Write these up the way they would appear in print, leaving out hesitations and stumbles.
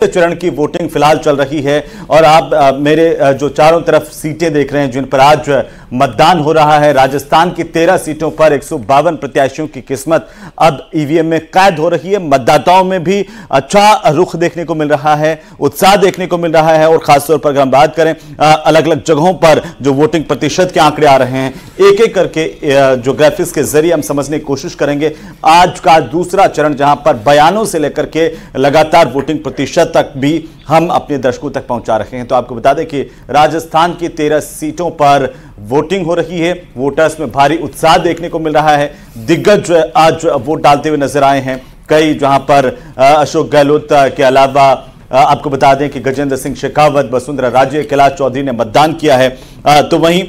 चरण की वोटिंग फिलहाल चल रही है और आप मेरे जो चारों तरफ सीटें देख रहे हैं जिन पर आज मतदान हो रहा है। राजस्थान की 13 सीटों पर 152 प्रत्याशियों की किस्मत अब ईवीएम में कैद हो रही है। मतदाताओं में भी अच्छा रुख देखने को मिल रहा है, उत्साह देखने को मिल रहा है और खासतौर पर अगर हम बात करें अलग अलग जगहों पर जो वोटिंग प्रतिशत के आंकड़े आ रहे हैं, एक एक करके जो ग्राफिक्स के जरिए हम समझने की कोशिश करेंगे। आज का दूसरा चरण जहां पर बयानों से लेकर के लगातार वोटिंग प्रतिशत तक भी हम अपने दर्शकों तक पहुंचा रहे हैं। तो आपको बता दें कि राजस्थान की 13 सीटों पर वोटिंग हो रही है। वोटर्स में भारी उत्साह देखने को मिल रहा है। दिग्गज आज वोट डालते हुए नजर आए हैं। कई जहां पर अशोक गहलोत के अलावा आपको बता दें कि गजेंद्र सिंह शेखावत, वसुंधरा राजे, कैलाश चौधरी ने मतदान किया है। तो वहीं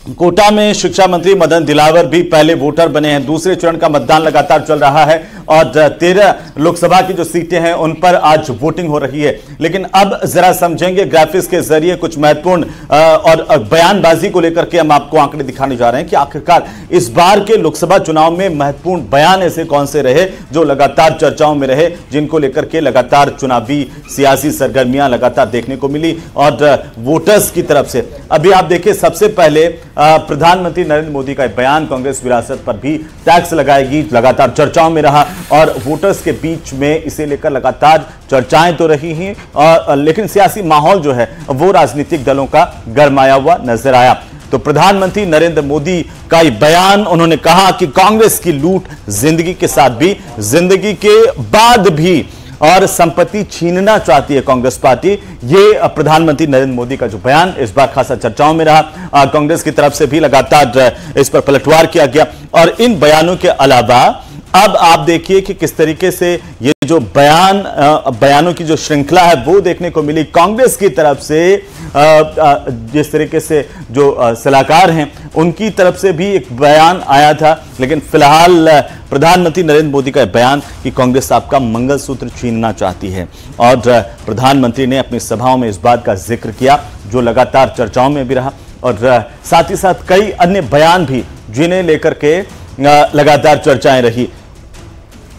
कोटा में शिक्षा मंत्री मदन दिलावर भी पहले वोटर बने हैं। दूसरे चरण का मतदान लगातार चल रहा है और 13 लोकसभा की जो सीटें हैं उन पर आज वोटिंग हो रही है। लेकिन अब जरा समझेंगे ग्राफिक्स के जरिए कुछ महत्वपूर्ण और बयानबाजी को लेकर के हम आपको आंकड़े दिखाने जा रहे हैं कि आखिरकार इस बार के लोकसभा चुनाव में महत्वपूर्ण बयान ऐसे कौन से रहे जो लगातार चर्चाओं में रहे, जिनको लेकर के लगातार चुनावी सियासी सरगर्मियां लगातार देखने को मिली और वोटर्स की तरफ से। अभी आप देखिए, सबसे पहले प्रधानमंत्री नरेंद्र मोदी का बयान कांग्रेस विरासत पर भी टैक्स लगाएगी लगातार चर्चाओं में रहा और वोटर्स के बीच में इसे लेकर लगातार चर्चाएं तो रही हैं और लेकिन सियासी माहौल जो है वो राजनीतिक दलों का गरमाया हुआ नजर आया। तो प्रधानमंत्री नरेंद्र मोदी का ये बयान, उन्होंने कहा कि कांग्रेस की लूट जिंदगी के साथ भी, जिंदगी के बाद भी और संपत्ति छीनना चाहती है कांग्रेस पार्टी। ये प्रधानमंत्री नरेंद्र मोदी का जो बयान इस बार खासा चर्चाओं में रहा। कांग्रेस की तरफ से भी लगातार इस पर पलटवार किया गया और इन बयानों के अलावा अब आप देखिए कि किस तरीके से ये जो बयानों की जो श्रृंखला है वो देखने को मिली। कांग्रेस की तरफ से जिस तरीके से जो सलाहकार हैं उनकी तरफ से भी एक बयान आया था, लेकिन फिलहाल प्रधानमंत्री नरेंद्र मोदी का बयान कि कांग्रेस आपका मंगलसूत्र छीनना चाहती है और प्रधानमंत्री ने अपनी सभाओं में इस बात का जिक्र किया जो लगातार चर्चाओं में भी रहा और साथ ही साथ कई अन्य बयान भी जिन्हें लेकर के लगातार चर्चाएं रही।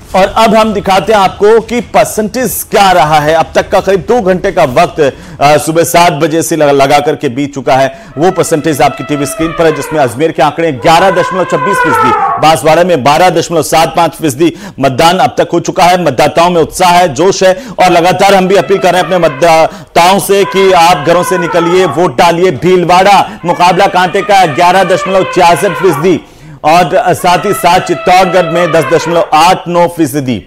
और अब हम दिखाते हैं आपको कि परसेंटेज क्या रहा है। अब तक का करीब 2 घंटे का वक्त सुबह 7 बजे से लगा करके बीत चुका है। वो परसेंटेज आपकी टीवी स्क्रीन पर है जिसमें अजमेर के आंकड़े 11.26%, बांसवाड़ा में 12.75% मतदान अब तक हो चुका है। मतदाताओं में उत्साह है, जोश है और लगातार हम भी अपील कर रहे हैं अपने मतदाताओं से कि आप घरों से निकलिए, वोट डालिए। भीलवाड़ा मुकाबला कांटे का 11.66% और साथ ही साथ चित्तौड़गढ़ में 10.89%।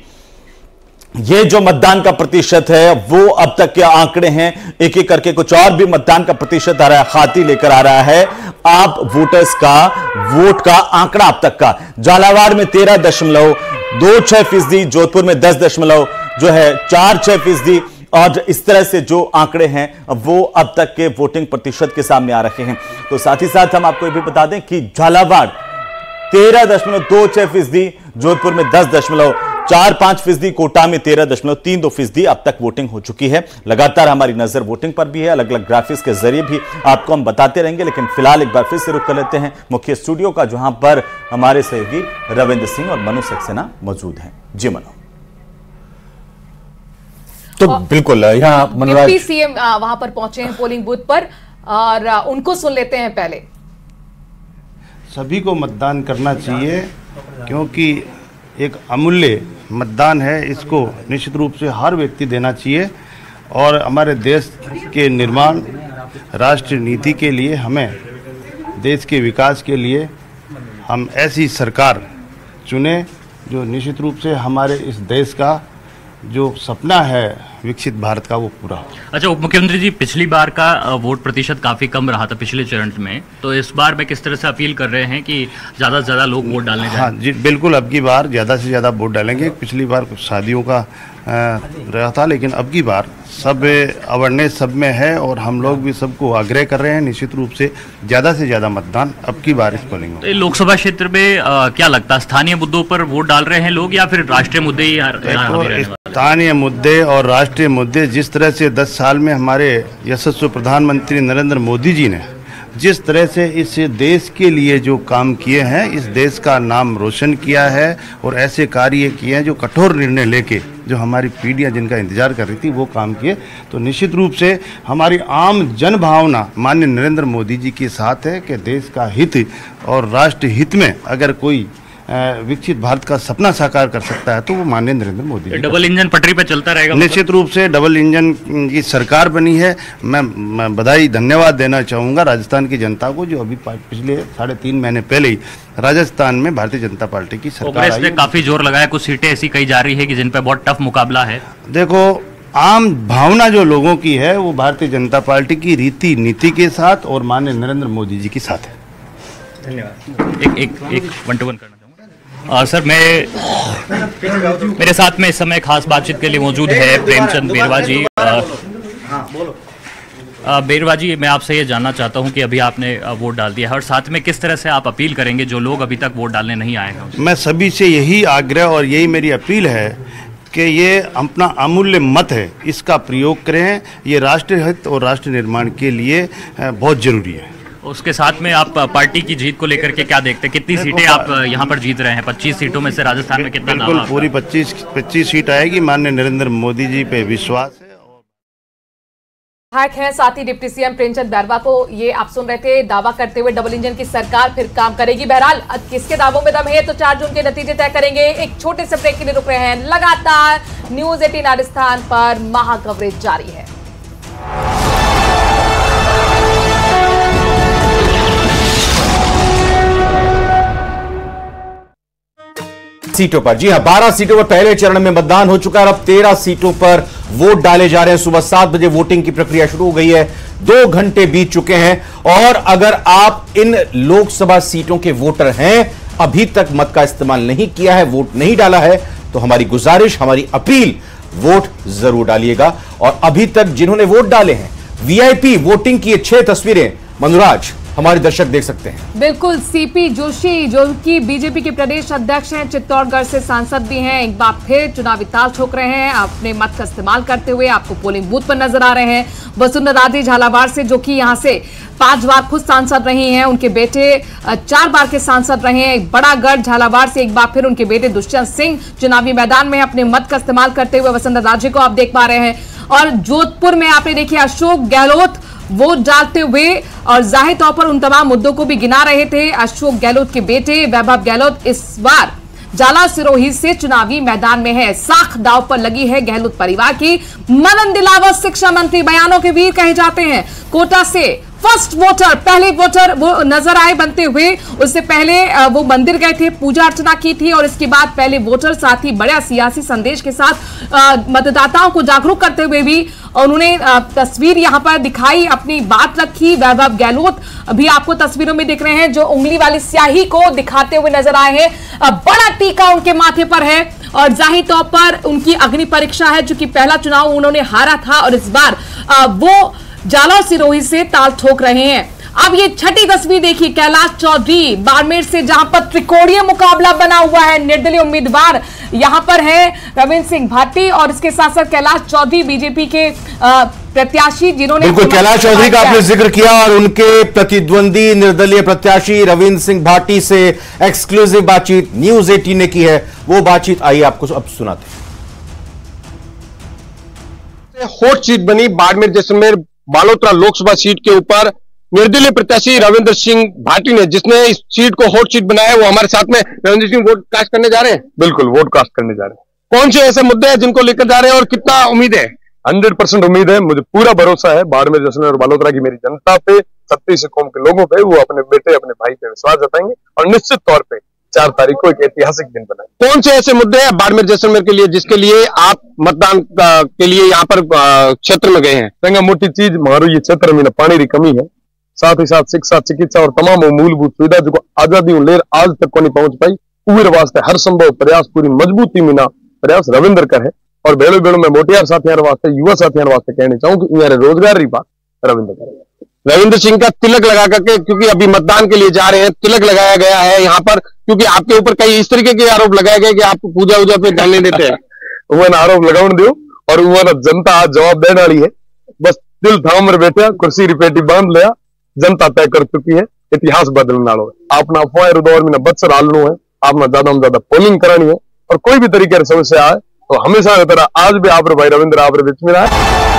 ये जो मतदान का प्रतिशत है वो अब तक के आंकड़े हैं। एक एक करके कुछ और भी मतदान का प्रतिशत आ रहा है, खाती लेकर आ रहा है आप वोटर्स का वोट का आंकड़ा अब तक का। झालावाड़ में 13.26%, जोधपुर में 10.46% और इस तरह से जो आंकड़े हैं वो अब तक के वोटिंग प्रतिशत के सामने आ रहे हैं। तो साथ ही साथ हम आपको ये भी बता दें कि झालावाड़ 13.26%, जोधपुर में 10.45%, कोटा में 13.32% अब तक वोटिंग हो चुकी है। लगातार हमारी नजर वोटिंग पर भी है, अलग अलग ग्राफिक्स के जरिए भी आपको हम बताते रहेंगे। लेकिन फिलहाल एक बार फिर से रुख कर लेते हैं मुख्य स्टूडियो का, जहां पर हमारे सहयोगी रविंद्र सिंह और मनु सक्सेना मौजूद हैं। जी मनु। तो बिल्कुल यहाँ मनोराज सीएम वहां पर पहुंचे हैं पोलिंग बूथ पर और उनको सुन लेते हैं। पहले सभी को मतदान करना चाहिए क्योंकि एक अमूल्य मतदान है, इसको निश्चित रूप से हर व्यक्ति देना चाहिए और हमारे देश के निर्माण, राष्ट्रीय नीति के लिए, हमें देश के विकास के लिए हम ऐसी सरकार चुने जो निश्चित रूप से हमारे इस देश का जो सपना है विकसित भारत का वो पूरा हो। अच्छा, उप मुख्यमंत्री जी, पिछली बार का वोट प्रतिशत काफी कम रहा था पिछले चरण में, तो इस बार में किस तरह से अपील कर रहे हैं कि ज्यादा से ज्यादा लोग वोट डालने जाएं? हाँ जी, बिल्कुल अब की बार ज़्यादा से ज़्यादा वोट डालेंगे। पिछली बार कुछ शादियों का रहा था, लेकिन अब की बार सब अवेयरनेस सब में है और हम लोग भी सबको आग्रह कर रहे हैं निश्चित रूप से ज़्यादा मतदान अब की बार इस पोलिंग में। तो लोकसभा क्षेत्र में क्या लगता है, स्थानीय मुद्दों पर वोट डाल रहे हैं लोग या फिर राष्ट्रीय मुद्दे ही? स्थानीय मुद्दे और राष्ट्रीय मुद्दे, जिस तरह से 10 साल में हमारे यशस्वी प्रधानमंत्री नरेंद्र मोदी जी ने जिस तरह से इस देश के लिए जो काम किए हैं, इस देश का नाम रोशन किया है और ऐसे कार्य किए हैं जो कठोर निर्णय लेके जो हमारी पीढ़ियां जिनका इंतजार कर रही थी वो काम किए, तो निश्चित रूप से हमारी आम जन भावना माननीय नरेंद्र मोदी जी के साथ है कि देश का हित और राष्ट्र हित में अगर कोई विकसित भारत का सपना साकार कर सकता है तो वो माननीय नरेंद्र मोदी। डबल इंजन पटरी पे चलता रहेगा। निश्चित रूप से डबल इंजन की सरकार बनी है। मैं बधाई धन्यवाद देना चाहूँगा राजस्थान की जनता को, जो अभी पिछले 3.5 महीने पहले ही राजस्थान में भारतीय जनता पार्टी की सरकार आई। काफी जोर लगाया, कुछ सीटें ऐसी कही जा रही है कि जिन पे बहुत टफ मुकाबला है। देखो, आम भावना जो लोगों की है वो भारतीय जनता पार्टी की रीति नीति के साथ और माननीय नरेंद्र मोदी जी के साथ है। धन्यवाद। एक 1-to-1 करना सर, मेरे साथ में इस समय खास बातचीत के लिए मौजूद है प्रेमचंद बेरवा जी। बेरवा जी, मैं आपसे ये जानना चाहता हूं कि अभी आपने वोट डाल दिया है और साथ में किस तरह से आप अपील करेंगे जो लोग अभी तक वोट डालने नहीं आए हैं? मैं सभी से यही आग्रह और यही मेरी अपील है कि ये अपना अमूल्य मत है, इसका प्रयोग करें। ये राष्ट्र हित और राष्ट्र निर्माण के लिए बहुत जरूरी है। उसके साथ में आप पार्टी की जीत को लेकर के क्या देखते हैं? कितनी सीटें आप यहाँ पर जीत रहे हैं? 25 सीटों में से राजस्थान में कितना? बिल्कुल पूरी 25 सीट आएगी। माननीय नरेंद्र मोदी जी पे विश्वास है। विधायक हैं, साथ ही डिप्टी सीएम प्रेमचंद बेरवा को ये आप सुन रहे थे दावा करते हुए डबल इंजन की सरकार फिर काम करेगी। बहरहाल किसके दावों में दम है तो 4 जून के नतीजे तय करेंगे। एक छोटे से ब्रेक के लिए रुक रहे हैं। लगातार न्यूज 18 राजस्थान पर महा कवरेज जारी है। सीटों पर, जी हां, 12 सीटों पर पहले चरण में मतदान हो चुका है। अब 13 सीटों पर वोट डाले जा रहे हैं। सुबह 7 बजे वोटिंग की प्रक्रिया शुरू हो गई है। 2 घंटे बीत चुके हैं और अगर आप इन लोकसभा सीटों के वोटर हैं, अभी तक मत का इस्तेमाल नहीं किया है, वोट नहीं डाला है, तो हमारी गुजारिश, हमारी अपील, वोट जरूर डालिएगा। और अभी तक जिन्होंने वोट डाले हैं, वीआईपी वोटिंग की 6 तस्वीरें मनोराज हमारे दर्शक देख सकते हैं। बिल्कुल, सीपी जोशी जो कि बीजेपी के प्रदेश अध्यक्ष हैं, चित्तौड़गढ़ से सांसद भी हैं, एक बार फिर चुनावी ताल ठोक रहे हैं अपने मत का इस्तेमाल करते हुए। आपको पोलिंग बूथ पर नजर आ रहे हैं। वसुंधरा राजे झालावाड़ से, जो कि यहां से 5 बार खुद सांसद रही हैं, उनके बेटे 4 बार के सांसद रहे हैं। बड़ागढ़ झालावाड़ से एक बार फिर उनके बेटे दुष्यंत सिंह चुनावी मैदान में अपने मत का इस्तेमाल करते हुए वसुंधरा राजे को आप देख पा रहे हैं। और जोधपुर में आपने देखिए अशोक गहलोत वोट डालते हुए और जाहिर तौर पर उन तमाम मुद्दों को भी गिना रहे थे। अशोक गहलोत के बेटे वैभव गहलोत इस बार जाला सिरोही से चुनावी मैदान में है। साख दांव पर लगी है गहलोत परिवार की। मदन दिलावर शिक्षा मंत्री बयानों के वीर कहे जाते हैं। कोटा से फर्स्ट वोटर, पहले वोटर वो नजर आए बनते हुए। उससे पहले वो मंदिर गए थे, पूजा अर्चना की थी और इसके बाद पहले वोटर, साथ ही बड़ा सियासी संदेश के साथ मतदाताओं को जागरूक करते हुए भी उन्होंने तस्वीर यहां पर दिखाई, अपनी बात रखी। वैभव गहलोत भी आपको तस्वीरों में दिख रहे हैं, जो उंगली वाली स्याही को दिखाते हुए नजर आए हैं। बड़ा टीका उनके माथे पर है और जाहिर तौर पर उनकी अग्नि परीक्षा है, चूंकि पहला चुनाव उन्होंने हारा था और इस बार वो जाला सिरोही से ताल ठोक रहे हैं। अब ये छठी तस्वीर देखिए, कैलाश चौधरी बाड़मेर से, जहां पर त्रिकोणीय मुकाबला बना हुआ है। निर्दलीय उम्मीदवार यहां पर है रविंद्र सिंह भाटी और इसके साथ साथ कैलाश चौधरी बीजेपी के प्रत्याशी, जिन्होंने बिल्कुल कैलाश चौधरी का आपने जिक्र किया और उनके प्रतिद्वंदी निर्दलीय प्रत्याशी रविंद्र सिंह भाटी से एक्सक्लूसिव बातचीत न्यूज 18 ने की है। वो बातचीत आइए आपको अब सुनाते हैं। हॉट सीट बनी बाड़मेर जैसलमेर बालोतरा लोकसभा सीट के ऊपर निर्दलीय प्रत्याशी रविंद्र सिंह भाटी ने, जिसने इस सीट को हॉट सीट बनाया, वो हमारे साथ में। रविंद्र सिंह वोट कास्ट करने जा रहे हैं? बिल्कुल वोट कास्ट करने जा रहे हैं। कौन से ऐसे मुद्दे हैं जिनको लेकर जा रहे हैं और कितना उम्मीद है? 100% उम्मीद है, मुझे पूरा भरोसा है बाड़मेर जैसलमेर और बालोतरा की मेरी जनता पे, 36 कौम के लोगों पे। वो अपने बेटे अपने भाई पे विश्वास जताएंगे और निश्चित तौर पे 4 तारीख को एक ऐतिहासिक दिन बनाएंगे। कौन से ऐसे मुद्दे हैं बाड़मेर जैसलमेर के लिए जिसके लिए आप मतदान के लिए यहाँ पर क्षेत्र में गए हैं? संगा मोटी चीज मारो ये क्षेत्र में पानी की कमी है, साथ ही साथ शिक्षा चिकित्सा और तमाम मूलभूत सुविधा जो आजादी लेर आज तक को नहीं पहुंच पाई, उहर वास्ते हर संभव प्रयास पूरी मजबूती में प्रयास रविंद्र कर है। और बेड़ो बेड़ो में मोटियार साथियों वास्ते, युवा साथियों वास्ते कहना चाहूँ कि यहाँ रोजगार की बात रविंद्र करेगा। रविंद्र सिंह का तिलक लगा करके, क्योंकि अभी मतदान के लिए जा रहे हैं, तिलक लगाया गया है यहाँ पर, क्योंकि आपके ऊपर कई इस तरीके के आरोप लगाए गए कि आप पूजा वूजा पे ध्यान नहीं देते हैं। वो आरोप लगाने दो और वो जनता आज जवाब देने वाली है। बस दिल थाम बैठे, कुर्सी रिपेटी बांध लिया, जनता तय कर चुकी है, इतिहास बदलने वालों है। आपना अफवाह दौर में बदसर हालनो है, आपना ज्यादा में ज्यादा पोलिंग करानी है और कोई भी तरीके की समस्या है तो हमेशा की तरह आज भी आप भाई रविंद्र आप बीच में है।